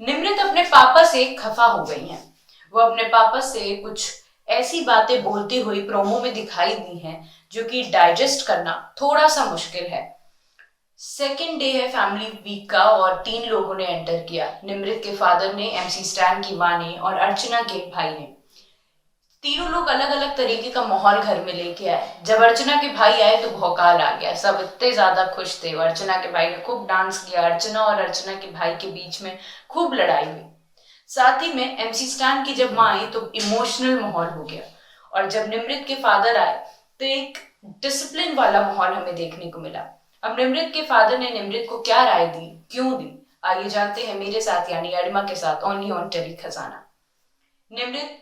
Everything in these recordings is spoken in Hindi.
निमृत अपने पापा से खफा हो गई हैं। वो अपने पापा से कुछ ऐसी बातें बोलती हुई प्रोमो में दिखाई दी हैं जो कि डाइजेस्ट करना थोड़ा सा मुश्किल है। सेकेंड डे है फैमिली वीक का और 3 लोगों ने एंटर किया। निमृत के फादर ने, एमसी स्टैन की माँ ने और अर्चना के भाई ने। तीनों लोग अलग अलग तरीके का माहौल घर में लेके आए। जब अर्चना के भाई आए तो भौकाल आ गया। सब इतने ज्यादा खुश थे। अर्चना के भाई ने खूब डांस किया। अर्चना और अर्चना के भाई के बीच में खूब लड़ाई हुई। साथ ही में एमसी स्टैन की जब माँ आई तो इमोशनल माहौल हो गया। और जब निमृत के फादर आए तो एक डिसिप्लिन वाला माहौल हमें देखने को मिला। अब निमृत के फादर ने निमृत को क्या राय दी, क्यों दी, आइए जानते हैं मेरे साथ यानी अरिमा के साथ ओनली ऑन टेली खजाना। निमृत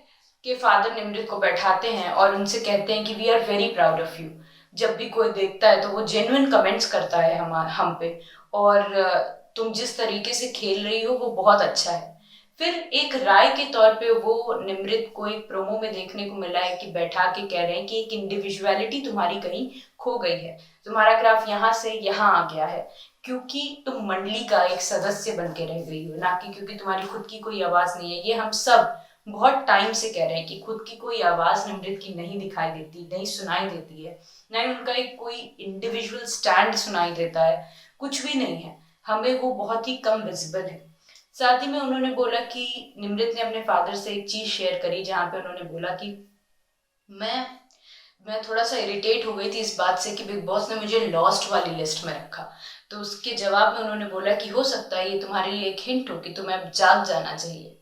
के फादर निमृत को बैठाते हैं और उनसे कहते हैं कि we are very proud of you. जब भी कोई देखता है तो वो जेन्युइन कमेंट्स करता है हम पे, और तुम जिस तरीके से खेल रही हो वो बहुत अच्छा है। फिर एक राय के तौर पे वो निमृत को एक प्रोमो में देखने को मिला है कि बैठा के कह रहे हैं कि एक इंडिविजुअलिटी तुम्हारी कहीं खो गई है। तुम्हारा ग्राफ यहाँ से यहाँ आ गया है क्योंकि तुम मंडली का एक सदस्य बन के रह गई हो, ना कि क्योंकि तुम्हारी खुद की कोई आवाज नहीं है। ये हम सब बहुत टाइम से कह रहे हैं कि खुद की कोई आवाज निमृत की नहीं दिखाई देती, नहीं सुनाई देती है, ना ही उनका एक कोई इंडिविजुअल स्टैंड सुनाई देता है, कुछ भी नहीं है। हमें वो बहुत ही कम विजिबल है। साथ ही में उन्होंने बोला कि निमृत ने अपने फादर से एक चीज शेयर करी जहां पे उन्होंने बोला कि मैं मैं थोड़ा सा इरिटेट हो गई थी इस बात से कि बिग बॉस ने मुझे लॉस्ट वाली लिस्ट में रखा। तो उसके जवाब में उन्होंने बोला कि हो सकता है ये तुम्हारे लिए एक हिंट हो कि तुम्हें अब जाग जाना चाहिए।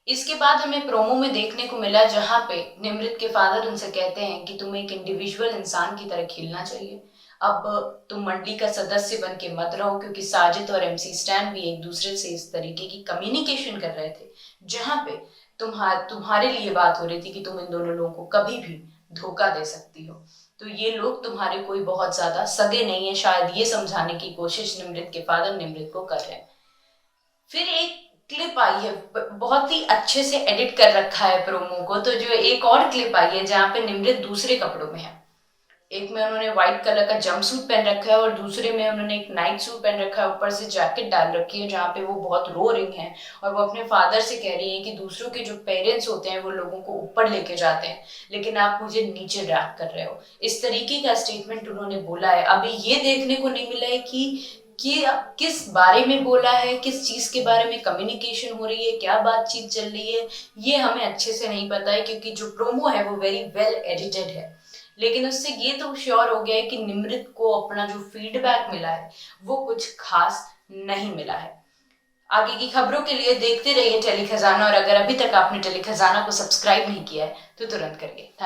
इसके बाद हमें प्रोमो में देखने को मिला जहां पे निमृत के फादर उनसे कहते हैं कि तुम्हें एक इंडिविजुअल इंसान की तरह खेलना चाहिए। अब तुम मंडली का सदस्य बन के मत रहो, क्योंकि साजिद और एमसी स्टैन भी एक दूसरे से इस तरीके की कम्युनिकेशन कर रहे थे जहां पे तुम्हारे लिए बात हो रही थी कि तुम इन दोनों लोगों को कभी भी धोखा दे सकती हो। तो ये लोग तुम्हारे कोई बहुत ज्यादा सगे नहीं है, शायद ये समझाने की कोशिश निमृत के फादर निमृत को कर रहे हैं। फिर एक क्लिप आई है, बहुत ही अच्छे से एडिट कर रखा है प्रोमो को। तो जो एक और क्लिप आई है जहाँ पे निमृत दूसरे कपड़ों में है। एक में उन्होंने व्हाइट कलर का जंप सूट पहन रखा है और दूसरे में उन्होंने एक नाइट सूट पहन रखा है, ऊपर से जैकेट डाल रखी है जहाँ पे वो बहुत रो रही हैं। और वो अपने फादर से कह रही है कि दूसरों के जो पेरेंट्स होते हैं वो लोगों को ऊपर लेके जाते हैं, लेकिन आप मुझे नीचे ड्रैग कर रहे हो। इस तरीके का स्टेटमेंट उन्होंने बोला है। अभी ये देखने को नहीं मिला है कि किस बारे में बोला है, किस चीज के बारे में कम्युनिकेशन हो रही है, क्या बातचीत चल रही है, ये हमें अच्छे से नहीं पता है क्योंकि जो प्रोमो है वो वेरी वेल एडिटेड है। लेकिन उससे ये तो श्योर हो गया है कि निमृत को अपना जो फीडबैक मिला है वो कुछ खास नहीं मिला है। आगे की खबरों के लिए देखते रहिए टेली खजाना, और अगर अभी तक आपने टेली खजाना को सब्सक्राइब नहीं किया है तो तुरंत करिए।